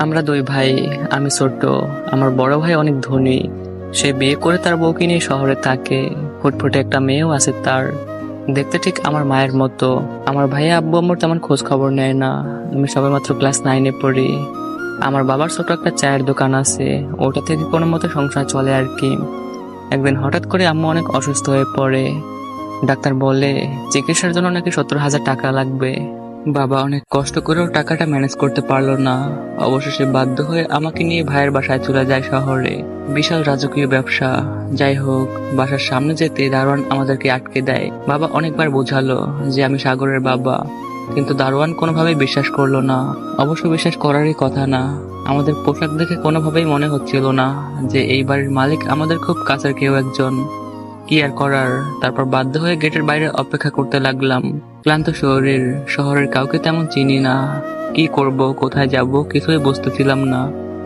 আমরা দুই ভাই। আমি ছোট। আমার বড় ভাই অনেক ধনী। সে বিয়ে করে তার বউকে নিয়ে শহরে থাকে। ফুটফুটে একটা মেয়েও আছে তার। দেখতে ঠিক আমার মায়ের মতো। আমার ভাইয়া আব্বু আম্মুর তেমন খোঁজ খবর নেয় না। আমি সবেমাত্র ক্লাস 9-এ পড়ি। আমার বাবার ছোট একটা চায়ের দোকান আছে। ওটা থেকে কোনো মতো সংসার চলে আর কি। একদিন হঠাৎ করে আম্মু অনেক অসুস্থ হয়ে পড়ে। ডাক্তার বলে চিকিৎসার জন্য নাকি 70,000 টাকা লাগবে। বাবা অনেক কষ্ট করেও টাকাটা ম্যানেজ করতে পারলো না। অবশেষে বাধ্য হয়ে আমাকে নিয়ে ভাইয়ের বাসায় চলে যায় শহরে। বিশাল রাজকীয় ব্যবসা। যাই হোক, বাসার সামনে যেতে দারোয়ান আমাদেরকে আটকে দেয়। বাবা অনেকবার বোঝালো যে আমি সাগরের বাবা, কিন্তু দারোয়ান কোনোভাবেই বিশ্বাস করলো না। অবশ্য বিশ্বাস করারই কথা না। আমাদের পোশাক দেখে কোনোভাবেই মনে হচ্ছিল না যে এই বাড়ির মালিক আমাদের খুব কাছের কেউ একজন। কি আর করার, তারপর বাধ্য হয়ে গেটের বাইরে অপেক্ষা করতে লাগলাম। ক্লান্ত শরীর, শহরের কাউকে তেমন চিনি না। কি করব, কোথায় যাব, কিছুই বুঝতেছিলাম না।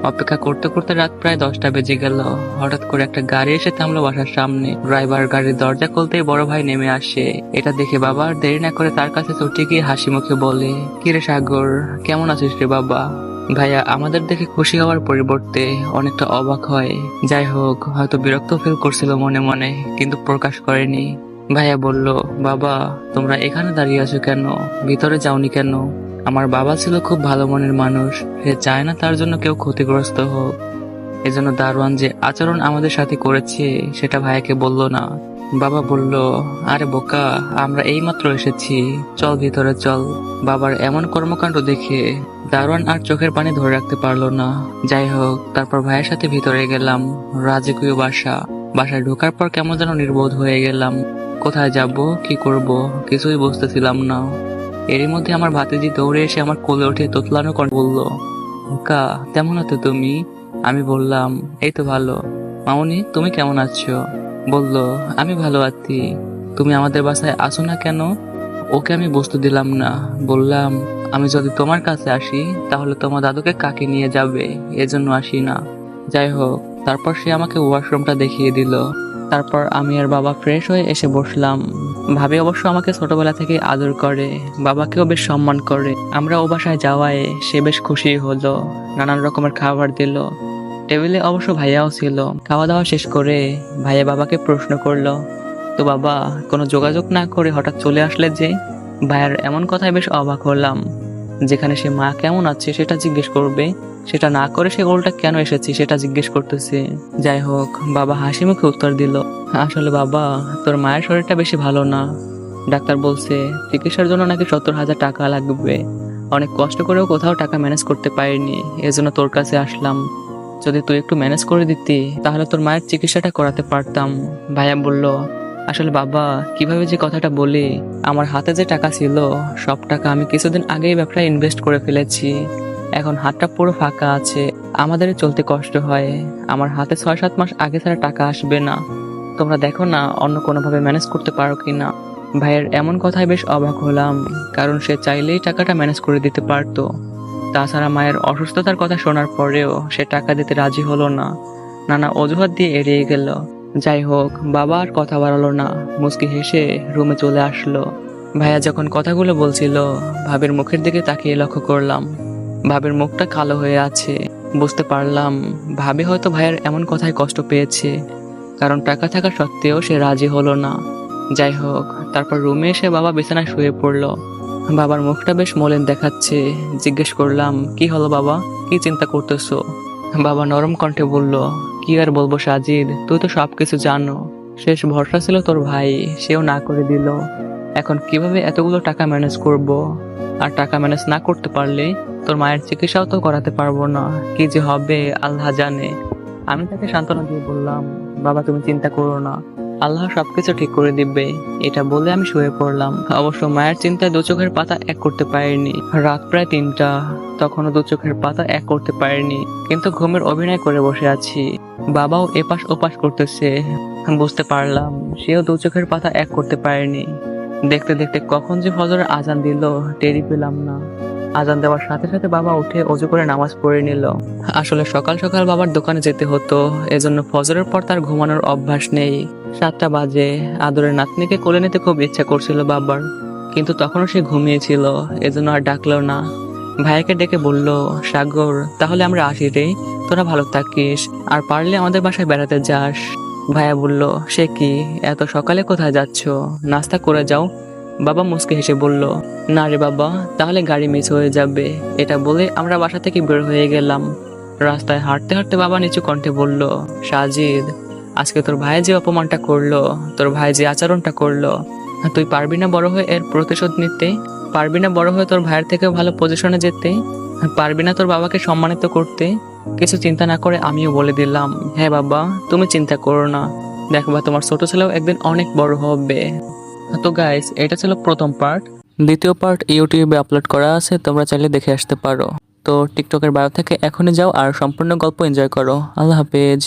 অপেক্ষা করতে করতে রাত প্রায় 10টা বেজে গেল। হঠাৎ করে একটা গাড়ি এসে থামলো বাসার সামনে। ড্রাইভার গাড়ির দরজা খুলতেই বড় ভাই নেমে আসে। এটা দেখে বাবা আর দেরি না করে তার কাছে ছুটে গিয়ে হাসি মুখে বলে, কিরে সাগর, কেমন আছিস রে বাবা? ভাইয়া আমাদের দেখে খুশি হওয়ার পরিবর্তে অনেকটা অবাক হয়। যাই হোক, হয়তো বিরক্ত ফিল করছিল মনে মনে, কিন্তু প্রকাশ করেনি। ভাইয়া বলল, বাবা তোমরা এখানে দাঁড়িয়ে আছো কেন? ভিতরে যাওনি কেন? আমার বাবা ছিল খুব ভালো মনের মানুষ। সে চায় না তার জন্য কেউ ক্ষতিগ্রস্ত হোক। এজন্য দারোয়ান যে আচরণ আমাদের সাথে করেছে সেটা ভাইয়াকে বলল না। বাবা বলল, আরে বোকা, আমরা এইমাত্র এসেছি, চল ভিতরে চল। বাবার এমন কর্মকাণ্ড দেখে দারোয়ান আর চোখের পানি ধরে রাখতে পারলো না। যাই হোক, তারপর ভাইয়ের সাথে ভিতরে গেলাম। রাজকীয় বাসা। বাসায় ঢোকার পর কেমন যেন নির্বোধ হয়ে গেলাম। কোথায় যাব, কি করব, কিছুই বুঝতেছিলাম না। এরই মধ্যে আমার ভাতিজি দৌড়ে এসে আমার কোলে উঠে তোতলানো করে বলল, বোকা কেমন আছো তুমি? আমি বললাম, এই তো ভালো। মামুনি তুমি কেমন আছো? বলল, আমি ভালো আছি। তুমি আমাদের বাসায় আসো না কেন? ওকে আমি বুঝতে দিলাম না। বললাম, আমি যদি তোমার কাছে আসি তাহলে তোমার দাদুকে কাকে নিয়ে যাবে, এজন্য আসি না। যাই হোক, তারপর সে আমাকে ওয়াশরুমটা দেখিয়ে দিল। তারপর আমি আর বাবা ফ্রেশ হয়ে এসে বসলাম। ভাবি অবশ্য আমাকে ছোটবেলা থেকে আদর করে, বাবাকেও বেশ সম্মান করে। আমরা ও বাসায় যাওয়ায় সে বেশ খুশি হলো। নানান রকমের খাবার দিল। টেবিলে অবশ্য ভাইয়াও ছিল। খাওয়া দাওয়া শেষ করে ভাইয়া বাবাকে প্রশ্ন করলো, তো বাবা, কোনো যোগাযোগ না করে হঠাৎ চলে আসলে যে? ভাইয়ার এমন কথায় বেশ অবাক হলাম। যেখানে সে মা কেমন আছে সেটা জিজ্ঞেস করবে, সেটা না করে সে উল্টা কেন এসেছি সেটা জিজ্ঞেস করতেছে। যাই হোক, বাবা হাসি মুখে উত্তর দিল, আসলে বাবা, তোর মায়ের শরীরটা বেশি ভালো না। ডাক্তার বলছে চিকিৎসার জন্য নাকি 70,000 টাকা লাগবে। অনেক কষ্ট করেও কোথাও টাকা ম্যানেজ করতে পারিনি, এজন্য তোর কাছে আসলাম। যদি তুই একটু ম্যানেজ করে দিতি তাহলে তোর মায়ের চিকিৎসাটা করাতে পারতাম। ভাইয়া বলল, আসলে বাবা, কিভাবে যে কথাটা বলি, আমার হাতে যে টাকা ছিল সব টাকা আমি কিছুদিন আগেই ব্যবসায় ইনভেস্ট করে ফেলেছি। এখন হাতটা পুরো ফাঁকা আছে। আমাদের চলতে কষ্ট হয়। আমার হাতে 6-7 মাস আগে ছাড়া টাকা আসবে না। তোমরা দেখো না অন্য কোনোভাবে ম্যানেজ করতে পারো কিনা। ভাইয়ের এমন কথায় বেশ অবাক হলাম, কারণ সে চাইলেই টাকাটা ম্যানেজ করে দিতে পারতো। তাছাড়া মায়ের অসুস্থতার কথা শোনার পরেও সে টাকা দিতে রাজি হলো না, নানা অজুহাত দিয়ে এড়িয়ে গেল। যাই হোক, বাবা আর কথা বাড়ালো না, মুচকি হেসে রুমে চলে আসলো। ভাইয়া যখন কথাগুলো বলছিল ভাবির মুখের দিকে তাকিয়ে লক্ষ্য করলাম। ভাবির মুখটা কালো হয়ে আছে। বুঝতে পারলাম ভাবি হয়তো ভাইয়ের এমন কথায় কষ্ট পেয়েছে, কারণ টাকা থাকা সত্ত্বেও সে রাজি হলো না। যাই হোক, তারপর রুমে এসে বাবা বিছানায় শুয়ে পড়লো। বাবার মুখটা বেশ মলিন দেখাচ্ছে। জিজ্ঞেস করলাম, কি হলো বাবা, কি চিন্তা করতেছো? বাবা নরম কণ্ঠে বলল, কি আর বলবো সাজিদ, তুই তো সবকিছু জানো। শেষ ভরসা ছিল তোর ভাই, সেও না করে দিল। এখন কিভাবে এতগুলো টাকা ম্যানেজ করব? আর টাকা ম্যানেজ না করতে পারলে তোর মায়ের চিকিৎসাও তো করাতে পারবো না। কি যে হবে আল্লাহ জানে। আমি তাকে সান্ত্বনা দিয়ে বললাম, বাবা তুমি চিন্তা করো না, আল্লাহ সবকিছু ঠিক করে দিবে। এটা বলে আমি শুয়ে পড়লাম। অবশ্য মায়ের চিন্তায় দু চোখের পাতা এক করতে পারিনি। রাত প্রায় 3টা, তখনও দু চোখের পাতা এক করতে পারিনি, কিন্তু ঘুমের অভিনয় করে বসে আছি। বাবাও এপাশ ওপাশ করতেছে। বুঝতে পারলাম সেও দু চোখের পাতা এক করতে পারেনি। দেখতে দেখতে কখন যে ফজরের আজান দিল টেরি পেলাম না। আজান দেওয়ার সাথে সাথে বাবা উঠে অজু করে নামাজ পড়ে নিল। আসলে সকাল সকাল বাবার দোকানে যেতে হতো, এজন্য ফজরের পর তার ঘুমানোর অভ্যাস নেই। 7টা বাজে। আদরের নাতনিকে কোলে নিতে খুব ইচ্ছা করছিল বাবার, কিন্তু তখনও সে ঘুমিয়েছিল, এজন্য আর ডাকলো না। ভাইয়াকে ডেকে বলল, সাগর তাহলে আমরা আসি রে, তোরা ভালো থাকিস, আর পারলে আমাদের বাসায় বেড়াতে যাস। ভাইয়া বলল, সে কি, এত সকালে কোথায় যাচ্ছ, নাস্তা করে যাও। বাবা মুচকি হেসে বলল, না রে বাবা, তাহলে গাড়ি মিস হয়ে যাবে। এটা বলে আমরা বাসা থেকে বের হয়ে গেলাম। রাস্তায় হাঁটতে হাঁটতে বাবা নিচু কণ্ঠে বলল, সাজিদ, আজকে তোর ভাই যে অপমানটা করলো, তোর ভাই যে আচরণটা করলো, তুই পারবি না বড় হয়ে এর প্রতিশোধ নিতে? পারবি না বড় হয়ে তোর ভাইয়ের থেকে ভালো পজিশনে যেতে? পারবি না তোর বাবাকে সম্মানিত করতে? কিছু চিন্তা না করে আমিও বলে দিলাম, হ্যাঁ বাবা, তুমি চিন্তা করো না, দেখবা তোমার ছোট ছেলেও একদিন অনেক বড় হবে। তো গাইস, এটা ছিল প্রথম পার্ট। দ্বিতীয় পার্ট ইউটিউবে আপলোড করা আছে, তোমরা চাইলে দেখে আসতে পারো। তো টিকটকের বায়ো থেকে এখনই যাও আর সম্পূর্ণ গল্প এনজয় করো। আল্লাহ হাফেজ।